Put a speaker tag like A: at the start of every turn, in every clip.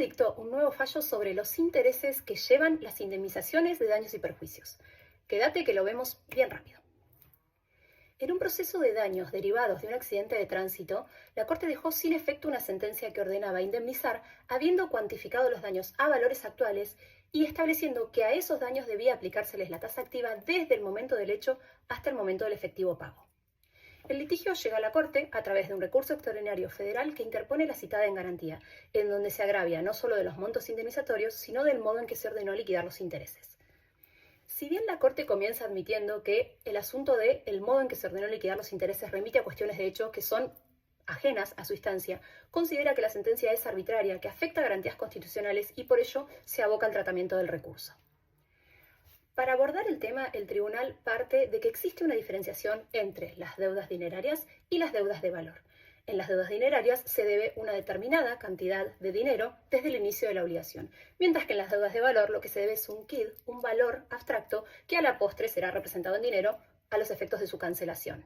A: dictó un nuevo fallo sobre los intereses que llevan las indemnizaciones de daños y perjuicios. Quédate que lo vemos bien rápido. En un proceso de daños derivados de un accidente de tránsito, la Corte dejó sin efecto una sentencia que ordenaba indemnizar habiendo cuantificado los daños a valores actuales y estableciendo que a esos daños debía aplicárseles la tasa activa desde el momento del hecho hasta el momento del efectivo pago. El litigio llega a la Corte a través de un recurso extraordinario federal que interpone la citada en garantía, en donde se agravia no solo de los montos indemnizatorios, sino del modo en que se ordenó liquidar los intereses. Si bien la Corte comienza admitiendo que el asunto del modo en que se ordenó liquidar los intereses remite a cuestiones de hecho que son ajenas a su instancia, considera que la sentencia es arbitraria, que afecta a garantías constitucionales y por ello se aboca al tratamiento del recurso. Para abordar el tema, el tribunal parte de que existe una diferenciación entre las deudas dinerarias y las deudas de valor. En las deudas dinerarias se debe una determinada cantidad de dinero desde el inicio de la obligación, mientras que en las deudas de valor lo que se debe es un quid, un valor abstracto que a la postre será representado en dinero a los efectos de su cancelación.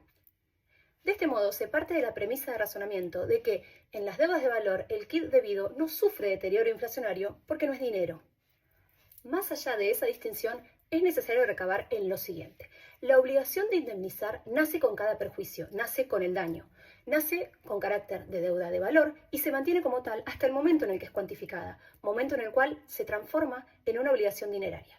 A: De este modo, se parte de la premisa de razonamiento de que en las deudas de valor el quid debido no sufre deterioro inflacionario porque no es dinero. Más allá de esa distinción, es necesario recabar en lo siguiente. La obligación de indemnizar nace con cada perjuicio, nace con el daño, nace con carácter de deuda de valor y se mantiene como tal hasta el momento en el que es cuantificada, momento en el cual se transforma en una obligación dineraria.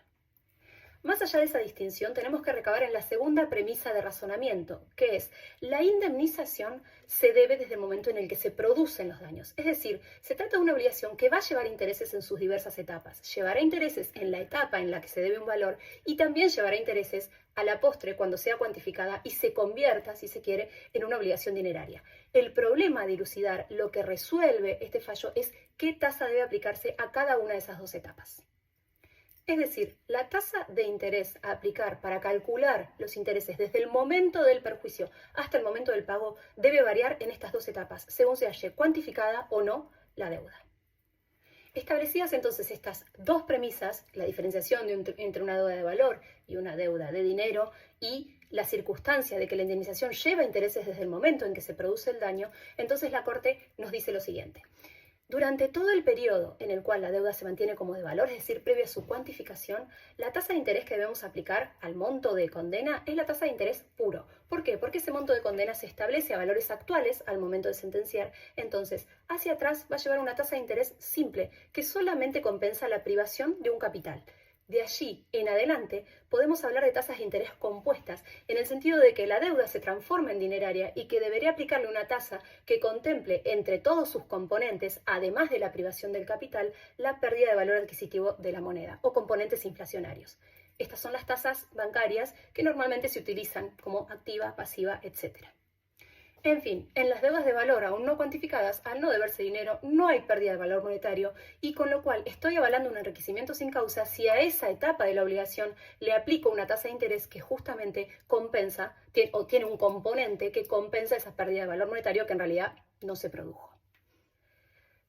A: Más allá de esa distinción, tenemos que recabar en la segunda premisa de razonamiento, que es la indemnización se debe desde el momento en el que se producen los daños. Es decir, se trata de una obligación que va a llevar intereses en sus diversas etapas. Llevará intereses en la etapa en la que se debe un valor y también llevará intereses a la postre cuando sea cuantificada y se convierta, si se quiere, en una obligación dineraria. El problema de dilucidar lo que resuelve este fallo es qué tasa debe aplicarse a cada una de esas dos etapas. Es decir, la tasa de interés a aplicar para calcular los intereses desde el momento del perjuicio hasta el momento del pago debe variar en estas dos etapas, según se halle cuantificada o no la deuda. Establecidas entonces estas dos premisas, la diferenciación entre una deuda de valor y una deuda de dinero y la circunstancia de que la indemnización lleva intereses desde el momento en que se produce el daño, entonces la Corte nos dice lo siguiente. Durante todo el periodo en el cual la deuda se mantiene como de valor, es decir, previo a su cuantificación, la tasa de interés que debemos aplicar al monto de condena es la tasa de interés puro. ¿Por qué? Porque ese monto de condena se establece a valores actuales al momento de sentenciar. Entonces, hacia atrás va a llevar una tasa de interés simple que solamente compensa la privación de un capital. De allí en adelante podemos hablar de tasas de interés compuestas, en el sentido de que la deuda se transforma en dineraria y que debería aplicarle una tasa que contemple entre todos sus componentes, además de la privación del capital, la pérdida de valor adquisitivo de la moneda o componentes inflacionarios. Estas son las tasas bancarias que normalmente se utilizan como activa, pasiva, etc. En fin, en las deudas de valor aún no cuantificadas, al no deberse dinero, no hay pérdida de valor monetario y con lo cual estoy avalando un enriquecimiento sin causa si a esa etapa de la obligación le aplico una tasa de interés que justamente compensa o tiene un componente que compensa esa pérdida de valor monetario que en realidad no se produjo.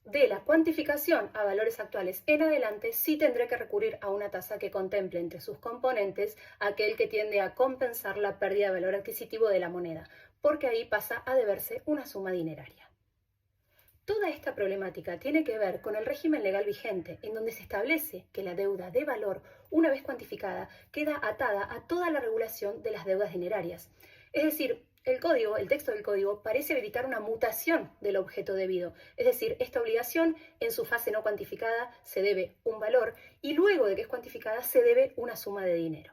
A: De la cuantificación a valores actuales en adelante, sí tendré que recurrir a una tasa que contemple entre sus componentes aquel que tiende a compensar la pérdida de valor adquisitivo de la moneda, porque ahí pasa a deberse una suma dineraria. Toda esta problemática tiene que ver con el régimen legal vigente, en donde se establece que la deuda de valor, una vez cuantificada, queda atada a toda la regulación de las deudas dinerarias. Es decir, el texto del código parece habilitar una mutación del objeto debido, es decir, esta obligación en su fase no cuantificada se debe un valor y luego de que es cuantificada se debe una suma de dinero.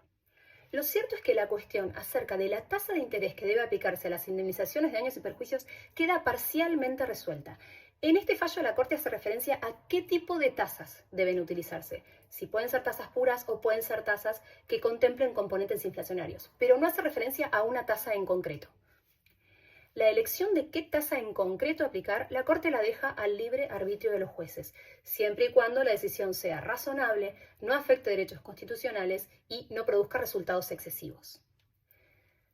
A: Lo cierto es que la cuestión acerca de la tasa de interés que debe aplicarse a las indemnizaciones de daños y perjuicios queda parcialmente resuelta. En este fallo la Corte hace referencia a qué tipo de tasas deben utilizarse, si pueden ser tasas puras o pueden ser tasas que contemplen componentes inflacionarios, pero no hace referencia a una tasa en concreto. La elección de qué tasa en concreto aplicar, la Corte la deja al libre arbitrio de los jueces, siempre y cuando la decisión sea razonable, no afecte derechos constitucionales y no produzca resultados excesivos.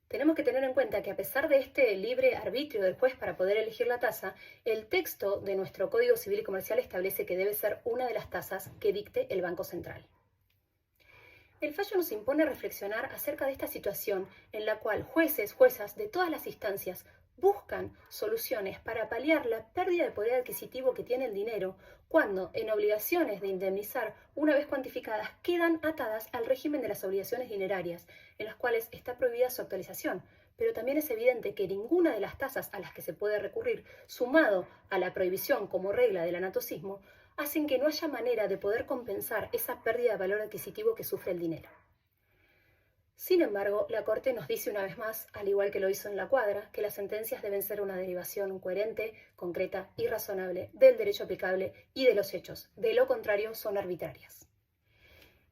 A: Tenemos que tener en cuenta que a pesar de este libre arbitrio del juez para poder elegir la tasa, el texto de nuestro Código Civil y Comercial establece que debe ser una de las tasas que dicte el Banco Central. El fallo nos impone reflexionar acerca de esta situación en la cual jueces, juezas de todas las instancias buscan soluciones para paliar la pérdida de poder adquisitivo que tiene el dinero cuando en obligaciones de indemnizar una vez cuantificadas quedan atadas al régimen de las obligaciones dinerarias, en las cuales está prohibida su actualización. Pero también es evidente que ninguna de las tasas a las que se puede recurrir, sumado a la prohibición como regla del anatocismo, hacen que no haya manera de poder compensar esa pérdida de valor adquisitivo que sufre el dinero. Sin embargo, la Corte nos dice una vez más, al igual que lo hizo en la cuadra, que las sentencias deben ser una derivación coherente, concreta y razonable del derecho aplicable y de los hechos. De lo contrario, son arbitrarias.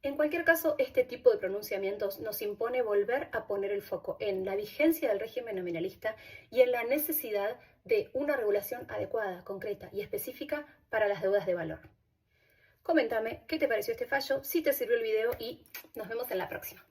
A: En cualquier caso, este tipo de pronunciamientos nos impone volver a poner el foco en la vigencia del régimen nominalista y en la necesidad de una regulación adecuada, concreta y específica para las deudas de valor. Coméntame qué te pareció este fallo, si te sirvió el video y nos vemos en la próxima.